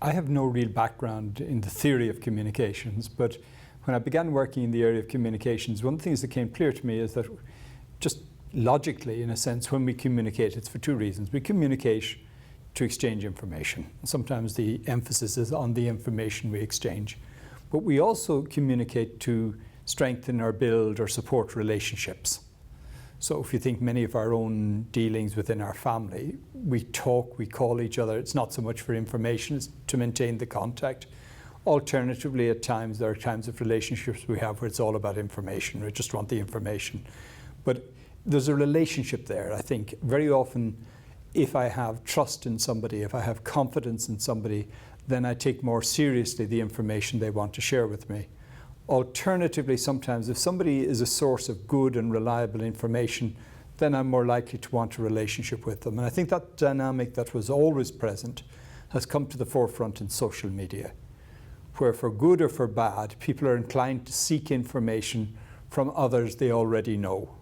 I have no real background in the theory of communications, but when I began working in the area of communications, one of the things that came clear to me is that just logically, in a sense, when we communicate, it's for two reasons. We communicate to exchange information. Sometimes the emphasis is on the information we exchange. But we also communicate to strengthen or build or support relationships. So if you think many of our own dealings within our family, we talk, we call each other. It's not so much for information, it's to maintain the contact. Alternatively, at times, there are times of relationships we have where it's all about information. We just want the information. But there's a relationship there. I think very often, if I have trust in somebody, if I have confidence in somebody, then I take more seriously the information they want to share with me. Alternatively, sometimes if somebody is a source of good and reliable information, then I'm more likely to want a relationship with them. And I think that dynamic that was always present has come to the forefront in social media, where for good or for bad, people are inclined to seek information from others they already know,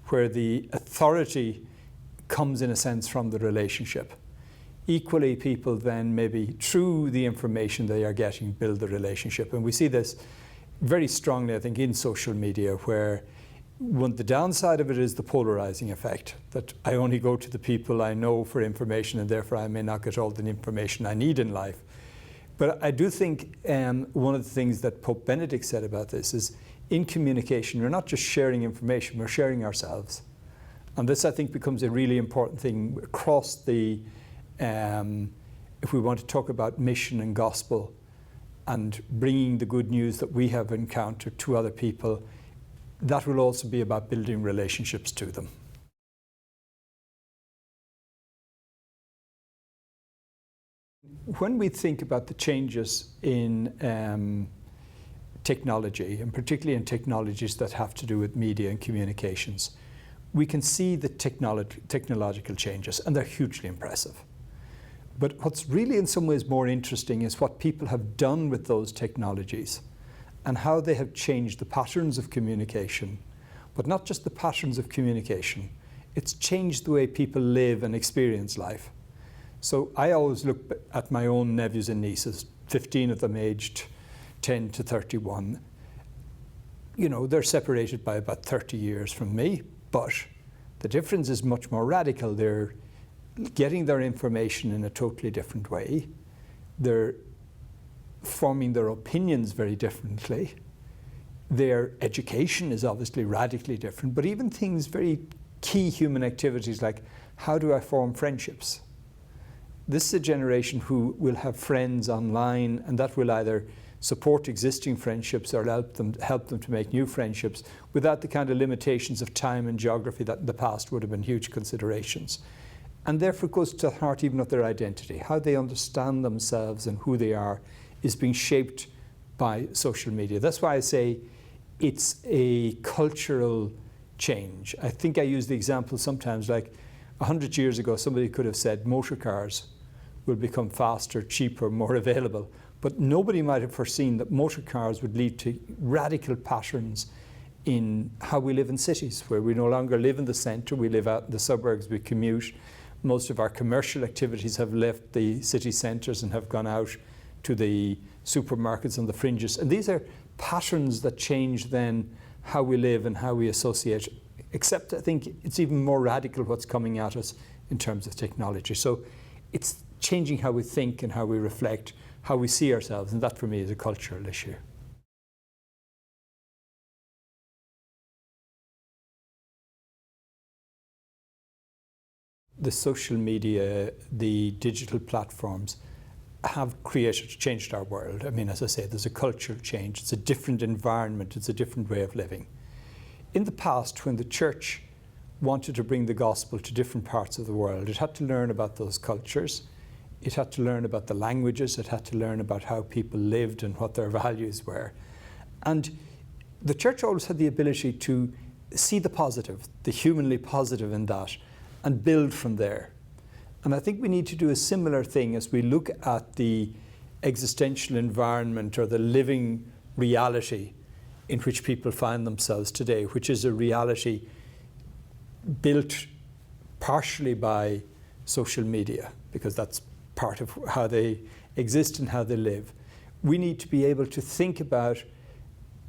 where the authority comes in a sense from the relationship. Equally, people then maybe through the information they are getting build the relationship. And we see this very strongly, I think, in social media, where the downside of it is the polarizing effect, that I only go to the people I know for information and therefore I may not get all the information I need in life. But I do think one of the things that Pope Benedict said about this is in communication, we're not just sharing information, we're sharing ourselves. And this, I think, becomes a really important thing across the, if we want to talk about mission and gospel and bringing the good news that we have encountered to other people, that will also be about building relationships to them. When we think about the changes in technology, and particularly in technologies that have to do with media and communications, we can see the technological changes, and they're hugely impressive. But what's really in some ways more interesting is what people have done with those technologies and how they have changed the patterns of communication. But not just the patterns of communication, it's changed the way people live and experience life. So I always look at my own nephews and nieces, 15 of them aged 10 to 31. You know, they're separated by about 30 years from me, but the difference is much more radical. They're getting their information in a totally different way. They're forming their opinions very differently. Their education is obviously radically different, but even things, very key human activities like how do I form friendships? This is a generation who will have friends online, and that will either support existing friendships or help them to make new friendships without the kind of limitations of time and geography that in the past would have been huge considerations. And therefore it goes to the heart even of their identity. How they understand themselves and who they are is being shaped by social media. That's why I say it's a cultural change. I think I use the example sometimes like 100 years ago somebody could have said motor cars will become faster, cheaper, more available. But nobody might have foreseen that motor cars would lead to radical patterns in how we live in cities, where we no longer live in the centre, we live out in the suburbs, we commute. Most of our commercial activities have left the city centres and have gone out to the supermarkets on the fringes. And these are patterns that change then how we live and how we associate, except I think it's even more radical what's coming at us in terms of technology. So it's changing how we think and how we reflect, how we see ourselves, and that for me is a cultural issue. The social media, the digital platforms have changed our world. I mean, as I say, there's a cultural change. It's a different environment. It's a different way of living. In the past, when the church wanted to bring the gospel to different parts of the world, it had to learn about those cultures. It had to learn about the languages. It had to learn about how people lived and what their values were. And the church always had the ability to see the positive, the humanly positive in that, and build from there. And I think we need to do a similar thing as we look at the existential environment or the living reality in which people find themselves today, which is a reality built partially by social media, because that's part of how they exist in how they live. We need to be able to think about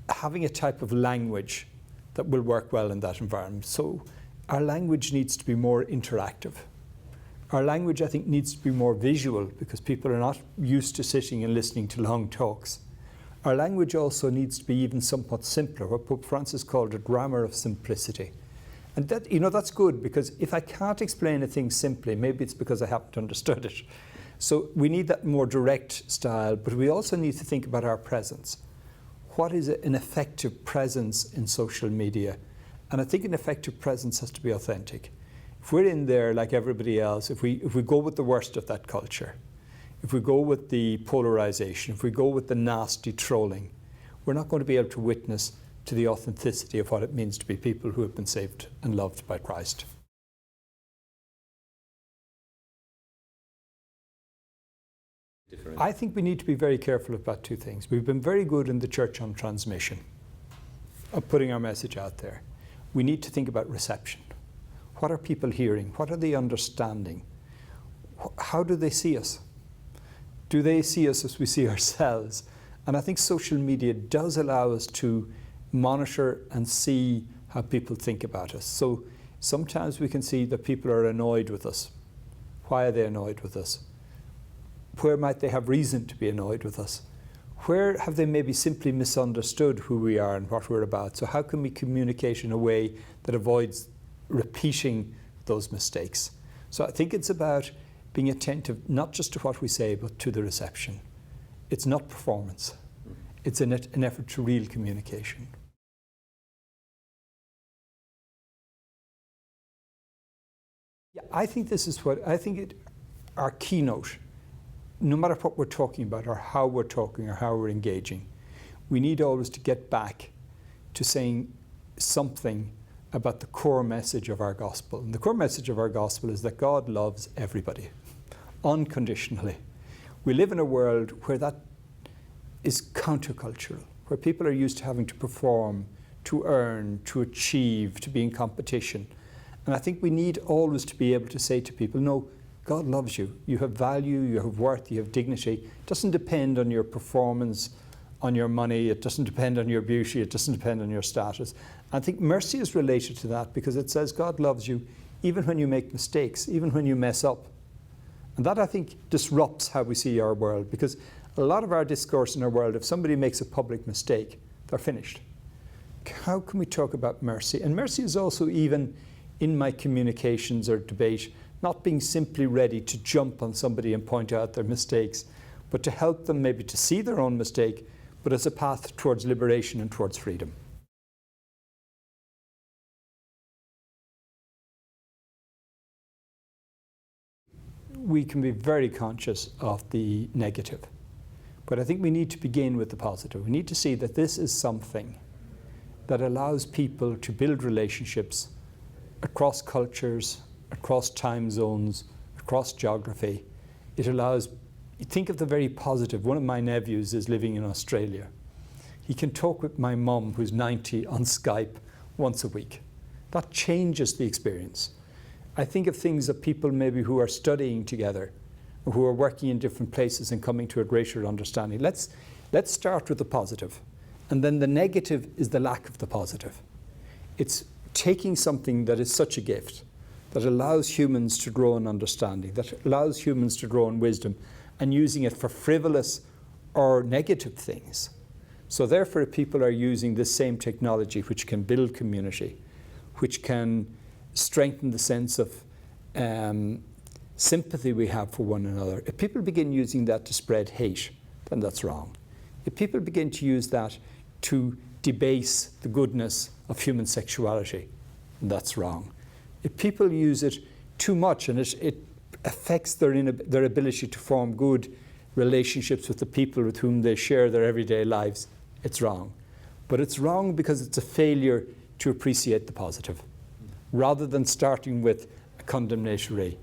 having a type of language that will work well in that environment. So our language needs to be more interactive. Our language, I think, needs to be more visual because people are not used to sitting and listening to long talks. Our language also needs to be even somewhat simpler, what Pope Francis called a grammar of simplicity. And that, that's good, because if I can't explain a thing simply, maybe it's because I haven't understood it. So we need that more direct style, but we also need to think about our presence. What is an effective presence in social media? And I think an effective presence has to be authentic. If we're in there like everybody else, if we go with the worst of that culture, if we go with the polarization, if we go with the nasty trolling, we're not going to be able to witness to the authenticity of what it means to be people who have been saved and loved by Christ. I think we need to be very careful about two things. We've been very good in the church on transmission, of putting our message out there. We need to think about reception. What are people hearing? What are they understanding? How do they see us? Do they see us as we see ourselves? And I think social media does allow us to monitor and see how people think about us. So sometimes we can see that people are annoyed with us. Why are they annoyed with us? Where might they have reason to be annoyed with us? Where have they maybe simply misunderstood who we are and what we're about? So how can we communicate in a way that avoids repeating those mistakes? So I think it's about being attentive not just to what we say, but to the reception. It's not performance. It's an effort to real communication. Yeah, I think this is our keynote, no matter what we're talking about or how we're talking or how we're engaging, we need always to get back to saying something about the core message of our gospel. And the core message of our gospel is that God loves everybody, unconditionally. We live in a world where that is countercultural, where people are used to having to perform, to earn, to achieve, to be in competition. And I think we need always to be able to say to people, no, God loves you. You have value, you have worth, you have dignity. It doesn't depend on your performance, on your money. It doesn't depend on your beauty. It doesn't depend on your status. I think mercy is related to that because it says God loves you even when you make mistakes, even when you mess up. And that, I think, disrupts how we see our world, because a lot of our discourse in our world, if somebody makes a public mistake, they're finished. How can we talk about mercy? And mercy is also even in my communications or debate, not being simply ready to jump on somebody and point out their mistakes, but to help them maybe to see their own mistake, but as a path towards liberation and towards freedom. We can be very conscious of the negative, but I think we need to begin with the positive. We need to see that this is something that allows people to build relationships across cultures, across time zones, across geography. It allows, think of the very positive. One of my nephews is living in Australia. He can talk with my mum, who's 90, on Skype once a week. That changes the experience. I think of things of people maybe who are studying together, or who are working in different places and coming to a greater understanding. Let's start with the positive. And then the negative is the lack of the positive. It's taking something that is such a gift, that allows humans to grow in understanding, that allows humans to grow in wisdom, and using it for frivolous or negative things. So therefore, people are using this same technology, which can build community, which can strengthen the sense of sympathy we have for one another. If people begin using that to spread hate, then that's wrong. If people begin to use that to debase the goodness of human sexuality, that's wrong. If people use it too much and it affects their ability to form good relationships with the people with whom they share their everyday lives, it's wrong. But it's wrong because it's a failure to appreciate the positive, rather than starting with a condemnatory.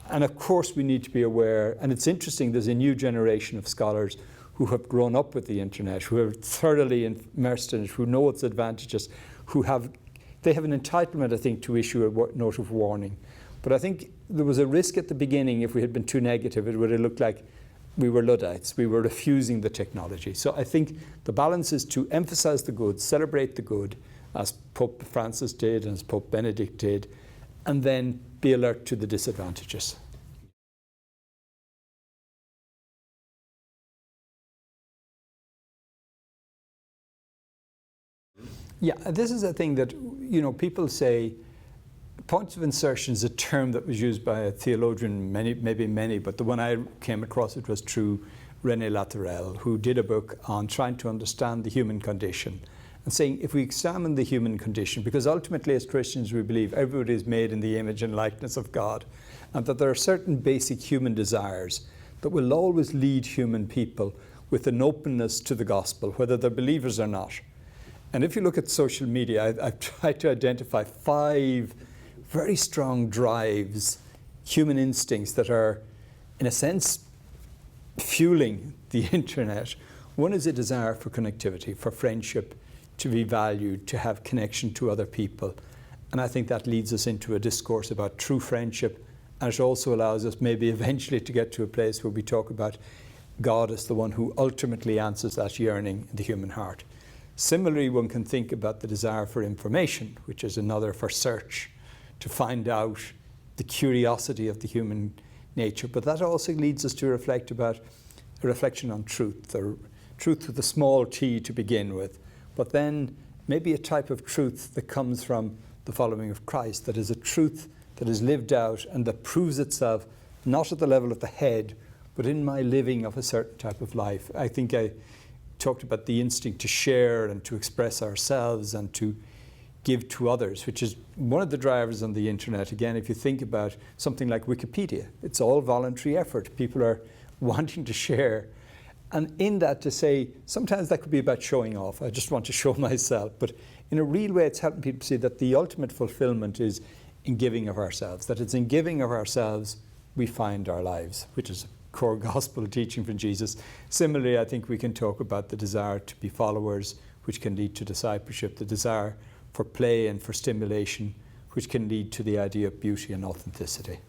And of course we need to be aware, and it's interesting, there's a new generation of scholars who have grown up with the internet, who are thoroughly immersed in it, who know its advantages, they have an entitlement, I think, to issue a note of warning. But I think there was a risk at the beginning, if we had been too negative, it would have looked like we were Luddites. We were refusing the technology. So I think the balance is to emphasize the good, celebrate the good, as Pope Francis did and as Pope Benedict did, and then be alert to the disadvantages. Yeah, this is a thing that, people say, points of insertion is a term that was used by a theologian, maybe many, but the one I came across, it was through René Laterelle, who did a book on trying to understand the human condition and saying, if we examine the human condition, because ultimately as Christians we believe everybody is made in the image and likeness of God, and that there are certain basic human desires that will always lead human people with an openness to the gospel, whether they're believers or not. And if you look at social media, I've tried to identify 5 very strong drives, human instincts that are, in a sense, fueling the internet. One is a desire for connectivity, for friendship, to be valued, to have connection to other people. And I think that leads us into a discourse about true friendship. And it also allows us maybe eventually to get to a place where we talk about God as the one who ultimately answers that yearning in the human heart. Similarly, one can think about the desire for information, which is another for search, to find out the curiosity of the human nature. But that also leads us to reflect about a reflection on truth, or truth with a small t to begin with, but then maybe a type of truth that comes from the following of Christ, that is a truth that is lived out and that proves itself not at the level of the head, but in my living of a certain type of life. I think I talked about the instinct to share and to express ourselves and to give to others, which is one of the drivers on the internet. Again, if you think about something like Wikipedia, it's all voluntary effort. People are wanting to share. And in that, to say, sometimes that could be about showing off. I just want to show myself. But in a real way, it's helping people see that the ultimate fulfillment is in giving of ourselves, that it's in giving of ourselves we find our lives, which is core gospel teaching from Jesus. Similarly, I think we can talk about the desire to be followers, which can lead to discipleship, the desire for play and for stimulation, which can lead to the idea of beauty and authenticity.